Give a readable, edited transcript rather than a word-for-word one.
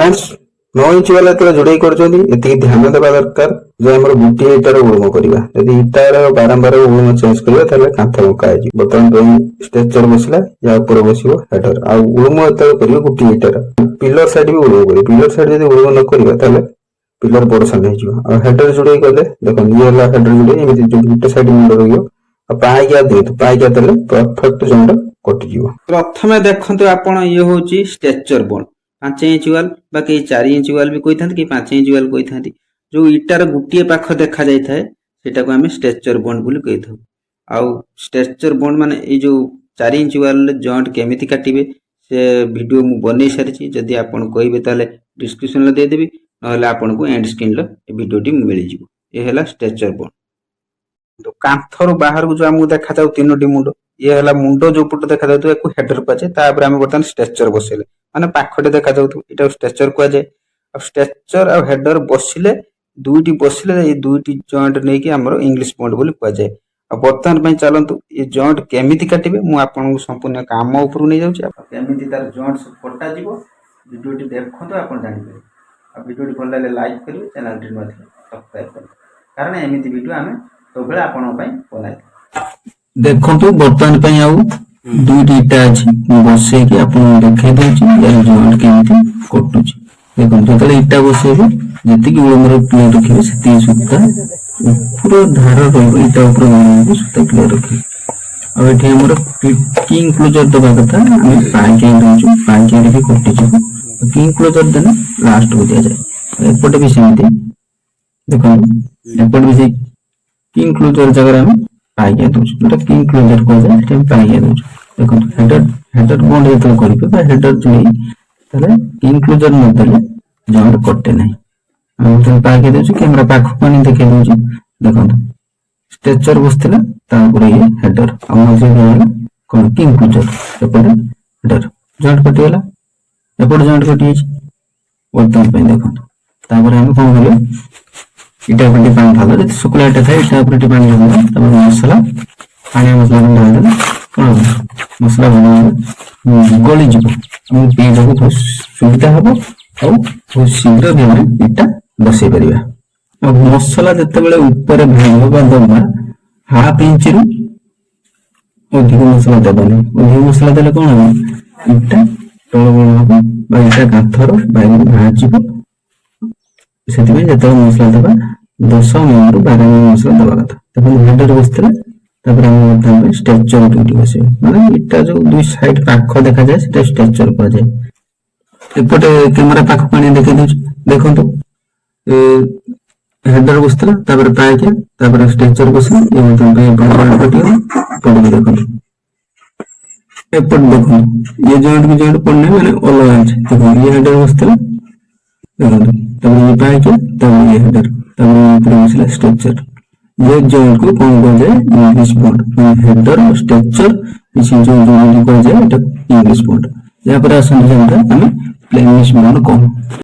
Friends 9 inch वाला तो जोड़े करती ध्यान देवा दरकार जो आम गोटे इटार उड़म करवा यदि इटार बारंबार उड़म चेंज करवा कांथ मुका बर्तमान स्ट्रेचर बसला या ऊपर बस हेडर आ उड़म कर गोटे इटार पिलर साइड भी उड़म कर पिलर साइड जब उड़म न करवा पिलर बड़ साइड हो हेडर जोड़े गले देख ये हेडर जोड़े गोटे साइड मुंड रही पाइकिया दिखाते पाइकिया देले परफेक्ट जॉइंट कटिज। प्रथमे देखते आपण ये हूँ स्ट्रेचर बोर्ड 5 इंच वाल बा कई 4 इंच वाल भी कही था कि 5 इंच वाल कही था जो इटार गोटे पाख देखा जाए सेटा आम स्ट्रेचर बोर्ड बोली कही था। आउ स्ट्रेचर बोर्ड माने ये जो 4 इंच वाल जॉइंट केमिति काटिबे से वीडियो मु बनै सारी जदि आपण कहबे ताले डिस्क्रिप्शन दे देबी नहले आपण को एंड स्क्रीन लो वीडियोटी मिल जिवो। ये हैला स्ट्रेचर बोर्ड। तो कांथर बाहर को जो आमको देखा जाऊ 3टी मुंड ये है मुंड जो पट देखा जाए हेडर कहुए तापर आम बर्तमान स्ट्रेचर बसैले माने पाखटे देखा जाऊ स्ट्रेचर कहुए स्ट्रेचर आ हेडर बसिले दुईटी बसिले ये दुईटी जॉइंट नहीं कि हमर इंग्लिश बोर्ड बोली कहुए। बर्तमान पे चलतु ये जॉइंट केमिति काटिबे मु आपन संपूर्ण काम ऊपर नहीं जाउछि केमिति तार जॉइंट कटा जीवो वीडियोटी देखतो आपन जानि पारे आ वीडियोटी भल लागले लाइक करिवे चैनल टी मध्ये सब्सक्राइब करिवे कारण एमिति वीडियो आमे सबले आपन पई बनाइ देखो बर्तमान पे आउ दुईटी इटा अछि बसे कि आपन देखाइ दोछि या जॉइंट केमिति कटुछि देखो जतले इटा बसेबे जति कि उमर प्लेट रखिबे सेति सुता पूरा धार रहबो इटा ऊपर उमर सुता प्लेट रखिबे अब एठी हमर किंग क्लोजर दबा कथा हम पाई के दोछु पाई के भी कटि जबो किंग क्लोजर देना लास्ट हो दिया जाए एपटे भी सेमिति देखो एपटे भी किंग क्लोजर जगह हम पाइया दोछु जोटा किंग क्लोजर को जाय सेटा पाइया दोछु देखो हेडर बॉन्ड जेतो करिबे बा हेडर जोई तले किंग क्लोजर न देले जॉइंट कटे नै हम तो पाइया दोछु कैमरा पाख पानी देखे दोछु देखो स्ट्रेचर बसथिला ता ऊपर ये हेडर हम जे रहला कोन किंग क्लोजर एपटे हेडर जॉइंट कटिला एपटे जॉइंट कटि छि वर्तमान पे देखो तापर हम कोन करियो इटा पर पानी ढालो जति शुक्ला इटा थाए इटा पर पानी ढालो तब मसला पानी मसला डाल देना कोन मसला बना गली जीव हम पीबो बहुत सुविधा हबो और बहुत शीघ्र भी हम इटा बसे परिबा। अब मसला जते बेले ऊपर भागो बा दबा हाफ इंच रु अधिक मसला देबनी अधिक मसला देले कोन हो इटा तळ बळ हबो बा इटा काथर बाइर भाजिबो सेति में जते मसला दबा 10 नंबर 12 नंबर मसला दबा कथा तब हेडर बसतले तब हम तब स्ट्रेचर ड्यूटी बसे माने इटा जो दुई साइड पाख देखा जाए सेटा स्ट्रेचर को जाए एपटे कैमरा पाख पानी देखे देखो तो हेडर बसतला तब पाए के तब स्ट्रेचर बसे ये मतलब पे बड़ा कटियो पड़ देखो एपट देखो ये जॉइंट की जॉइंट पड़ने माने अलग है देखो ये हेडर बसतला देखो तब ये पाए के तब ये हेडर तब ऊपर बसला स्ट्रेचर ये जॉइंट को कौन कह जाए इंग्लिश बोर्ड हेडर और स्ट्रेचर इसी जो कह जाए इंग्लिश बोर्ड यहाँ पर आसन हम प्लेन इंग्लिश बोर्ड कौन।